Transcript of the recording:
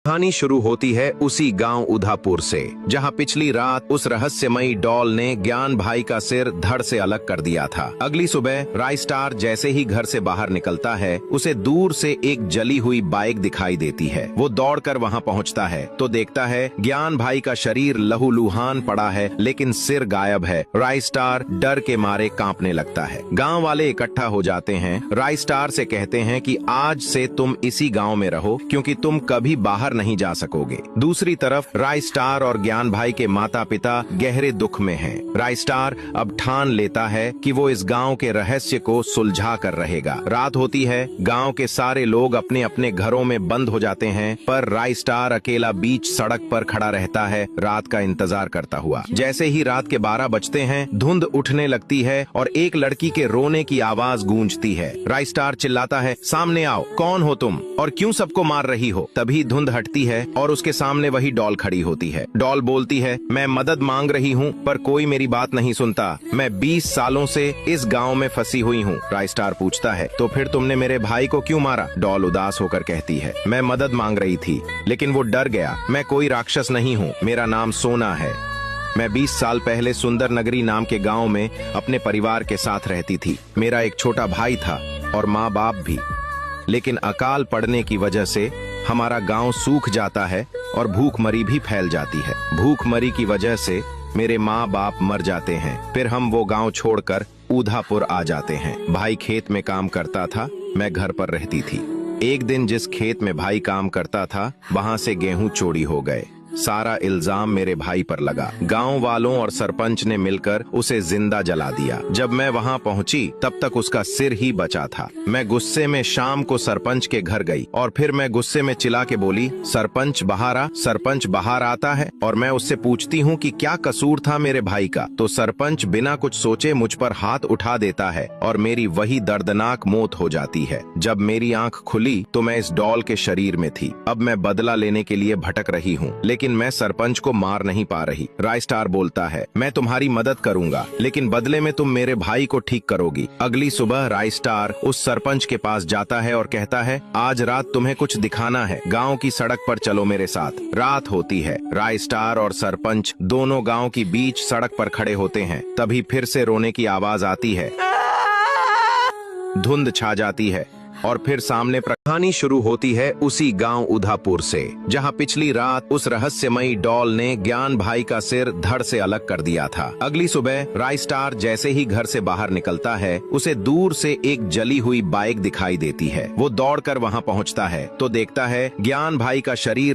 कहानी शुरू होती है उसी गांव उधापुर से, जहां पिछली रात उस रहस्यमयी डॉल ने ज्ञान भाई का सिर धड़ से अलग कर दिया था। अगली सुबह राइस्टार जैसे ही घर से बाहर निकलता है, उसे दूर से एक जली हुई बाइक दिखाई देती है। वो दौड़कर वहां पहुंचता है तो देखता है ज्ञान भाई का शरीर लहूलुहान पड़ा है, लेकिन सिर गायब है। राइस्टार डर के मारे कांपने लगता है। गाँव वाले इकट्ठा हो जाते हैं। राइस्टार से कहते हैं कि आज से तुम इसी गाँव में रहो, क्योंकि तुम कभी बाहर नहीं जा सकोगे। दूसरी तरफ राइस्टार और ज्ञान भाई के माता पिता गहरे दुख में हैं। राइस्टार अब ठान लेता है कि वो इस गांव के रहस्य को सुलझा कर रहेगा। रात होती है। गांव के सारे लोग अपने अपने घरों में बंद हो जाते हैं, पर राइस्टार अकेला बीच सड़क पर खड़ा रहता है, रात का इंतजार करता हुआ। जैसे ही रात के 12 बजते हैं, धुंध उठने लगती है और एक लड़की के रोने की आवाज गूंजती है। राइस्टार चिल्लाता है, सामने आओ, कौन हो तुम और क्यों सबको मार रही हो? तभी धुंध हटती है और उसके सामने वही डॉल खड़ी होती है। डॉल बोलती है, मैं मदद मांग रही हूँ, पर कोई मेरी बात नहीं सुनता। मैं 20 सालों से इस गांव में फंसी हुई हूँ। राइस्टार पूछता है, तो फिर तुमने मेरे भाई को क्यों मारा? डॉल उदास होकर कहती है, मैं मदद मांग रही थी, लेकिन वो डर गया। मैं कोई राक्षस नहीं हूँ, मेरा नाम सोना है। मैं 20 साल पहले सुंदर नगरी नाम के गांव में अपने परिवार के साथ रहती थी। मेरा एक छोटा भाई था और माँ बाप भी, लेकिन अकाल पड़ने की वजह से हमारा गांव सूख जाता है और भूखमरी भी फैल जाती है। भूखमरी की वजह से मेरे माँ बाप मर जाते हैं। फिर हम वो गांव छोड़कर उधापुर आ जाते हैं। भाई खेत में काम करता था, मैं घर पर रहती थी। एक दिन जिस खेत में भाई काम करता था, वहां से गेहूं चोरी हो गए। सारा इल्जाम मेरे भाई पर लगा। गांव वालों और सरपंच ने मिलकर उसे जिंदा जला दिया। जब मैं वहां पहुंची, तब तक उसका सिर ही बचा था। मैं गुस्से में शाम को सरपंच के घर गई और फिर मैं गुस्से में चिल्ला के बोली, सरपंच बाहर आ। सरपंच बाहर आता है और मैं उससे पूछती हूँ कि क्या कसूर था मेरे भाई का, तो सरपंच बिना कुछ सोचे मुझ पर हाथ उठा देता है और मेरी वही दर्दनाक मौत हो जाती है। जब मेरी आंख खुली तो मैं इस डॉल के शरीर में थी। अब मैं बदला लेने के लिए भटक रही हूँ, लेकिन मैं सरपंच को मार नहीं पा रही। राइस्टार बोलता है, मैं तुम्हारी मदद करूंगा, लेकिन बदले में तुम मेरे भाई को ठीक करोगी। अगली सुबह राइस्टार उस सरपंच के पास जाता है और कहता है, आज रात तुम्हें कुछ दिखाना है, गांव की सड़क पर चलो मेरे साथ। रात होती है। राइस्टार और सरपंच दोनों गांव की बीच सड़क पर खड़े होते हैं। तभी फिर से रोने की आवाज आती है। धुंध छा जाती है और फिर सामने कहानी शुरू होती है उसी गांव उधापुर से, जहां पिछली रात उस रहस्यमयी डॉल ने ज्ञान भाई का सिर धड़ से अलग कर दिया था। अगली सुबह राइस्टार जैसे ही घर से बाहर निकलता है, उसे दूर से एक जली हुई बाइक दिखाई देती है। वो दौड़कर वहां पहुंचता है तो देखता है ज्ञान भाई का शरीर